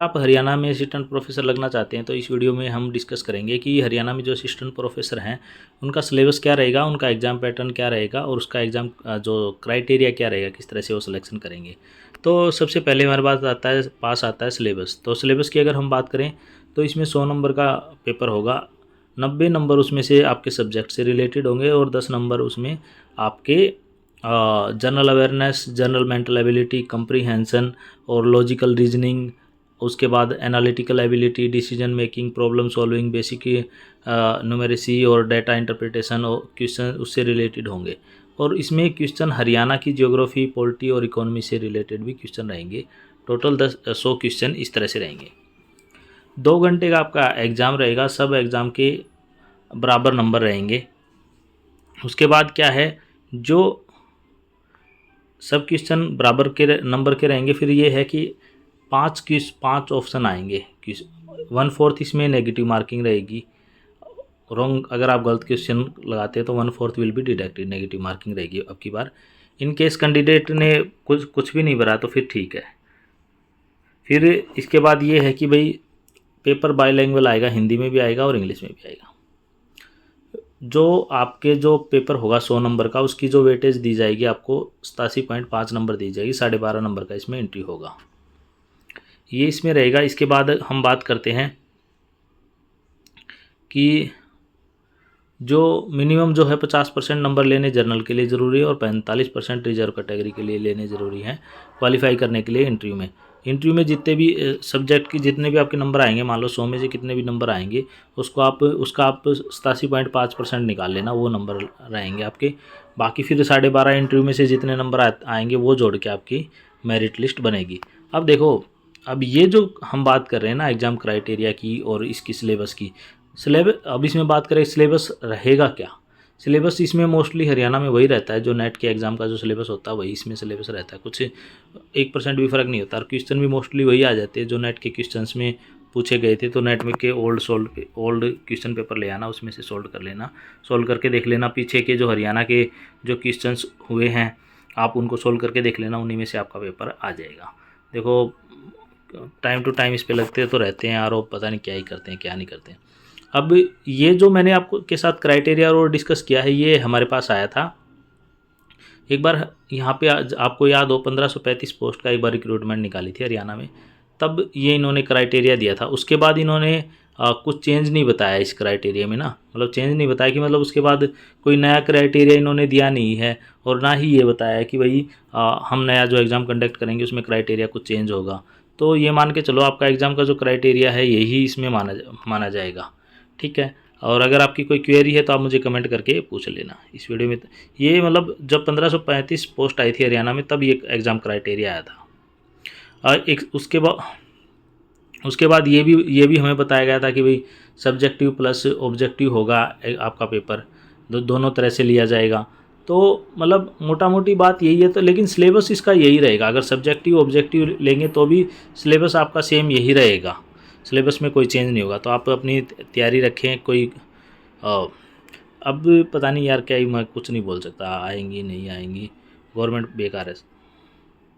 आप हरियाणा में assistant professor लगना चाहते हैं तो इस वीडियो में हम डिस्कस करेंगे कि हरियाणा में जो असिस्टेंट प्रोफेसर हैं उनका सिलेबस क्या रहेगा, उनका एग्ज़ाम पैटर्न क्या रहेगा और उसका एग्ज़ाम जो क्राइटेरिया क्या रहेगा, किस तरह से वो सिलेक्शन करेंगे। तो सबसे पहले हमारे पास आता है सिलेबस। तो सिलेबस की अगर हम बात करें तो इसमें 100 नंबर का पेपर होगा। 90 नंबर उसमें से आपके सब्जेक्ट से रिलेटेड होंगे और 10 नंबर उसमें आपके general awareness, general mental ability, comprehension और लॉजिकल रीजनिंग, उसके बाद analytical ability, decision making, problem solving, basic numeracy और डाटा इंटरप्रिटेशन और क्वेश्चन उससे रिलेटेड होंगे। और इसमें क्वेश्चन हरियाणा की ज्योग्राफी, पॉलिटी और इकोनॉमी से रिलेटेड भी क्वेश्चन रहेंगे। टोटल 100 क्वेश्चन इस तरह से रहेंगे। 2 घंटे का आपका एग्ज़ाम रहेगा। सब एग्ज़ाम के बराबर नंबर रहेंगे। उसके बाद क्या है, जो सब क्वेश्चन बराबर के नंबर के रहेंगे, फिर ये है कि 5 ऑप्शन आएंगे। 1/4 इसमें नेगेटिव मार्किंग रहेगी। रॉन्ग अगर आप गलत क्वेश्चन लगाते हैं तो 1/4 will be deducted, negative marking रहेगी अब की बार। इन केस कैंडिडेट ने कुछ भी नहीं भरा तो फिर ठीक है। फिर इसके बाद ये है कि भाई पेपर बाईलैंग्वेज आएगा, हिंदी में भी आएगा और इंग्लिश में भी आएगा। जो आपके जो पेपर होगा 100 नंबर का, उसकी जो वेटेज दी जाएगी आपको 87.5 नंबर दी जाएगी। 12.5 नंबर का इसमें एंट्री होगा, ये इसमें रहेगा। इसके बाद हम बात करते हैं कि जो मिनिमम जो है 50% नंबर लेने जर्नल के लिए ज़रूरी है और 45% रिजर्व कैटेगरी के लिए लेने ज़रूरी हैं क्वालिफाई करने के लिए इंटरव्यू में। इंटरव्यू में जितने भी सब्जेक्ट की जितने भी आपके नंबर आएंगे, मान लो 100 में से कितने भी नंबर आएंगे, उसका आप 87.5% निकाल लेना, वो नंबर रहेंगे आपके। बाकी फिर 12.5 इंटरव्यू में से जितने नंबर आएंगे वो जोड़ के आपकी मेरिट लिस्ट बनेगी। अब देखो, अब ये जो हम बात कर रहे हैं ना एग्ज़ाम क्राइटेरिया की और इसकी सिलेबस की, अब इसमें बात करें सिलेबस रहेगा क्या। सिलेबस इसमें मोस्टली हरियाणा में वही रहता है जो नेट के एग्ज़ाम का जो सिलेबस होता है वही इसमें सिलेबस रहता है। कुछ 1% भी फ़र्क नहीं होता और क्वेश्चन भी मोस्टली वही आ जाते हैं जो नेट के क्वेश्चंस में पूछे गए थे। तो नेट में के ओल्ड क्वेश्चन पेपर ले आना, उसमें से सोल्व कर लेना, सोल्व करके देख लेना पीछे के जो हरियाणा के जो क्वेश्चंस हुए हैं आप उनको सोल्व करके देख लेना, उन्हीं में से आपका पेपर आ जाएगा। देखो, टाइम टू टाइम इस पे लगते तो रहते हैं यार, वो पता नहीं क्या ही करते हैं क्या नहीं करते हैं। अब ये जो मैंने आपको के साथ क्राइटेरिया और डिस्कस किया है, ये हमारे पास आया था एक बार यहाँ पे। आपको याद हो 1535 पोस्ट का एक बार रिक्रूटमेंट निकाली थी हरियाणा में, तब ये इन्होंने क्राइटेरिया दिया था। उसके बाद इन्होंने कुछ चेंज नहीं बताया इस क्राइटेरिया में ना, मतलब चेंज नहीं बताया कि मतलब उसके बाद कोई नया क्राइटेरिया इन्होंने दिया नहीं है। और ना ही ये बताया कि भाई हम नया जो एग्ज़ाम कंडक्ट करेंगे उसमें क्राइटेरिया कुछ चेंज होगा। तो ये मान के चलो आपका एग्ज़ाम का जो क्राइटेरिया है यही इसमें माना जाएगा, ठीक है। और अगर आपकी कोई क्वेरी है तो आप मुझे कमेंट करके पूछ लेना इस वीडियो में। ये मतलब जब 1535 पोस्ट आई थी हरियाणा में तब ये एग्ज़ाम क्राइटेरिया आया था। और एक उसके बाद ये भी हमें बताया गया था कि भाई सब्जेक्टिव प्लस ऑब्जेक्टिव होगा आपका पेपर, दोनों तरह से लिया जाएगा। तो मतलब मोटा मोटी बात यही है। तो लेकिन सिलेबस इसका यही रहेगा, अगर सब्जेक्टिव ऑब्जेक्टिव लेंगे तो भी सिलेबस आपका सेम यही रहेगा, सिलेबस में कोई चेंज नहीं होगा। तो आप अपनी तैयारी रखें। कोई अब पता नहीं यार क्या ही, मैं कुछ नहीं बोल सकता, आएंगी नहीं आएंगी, गवर्नमेंट बेकार है।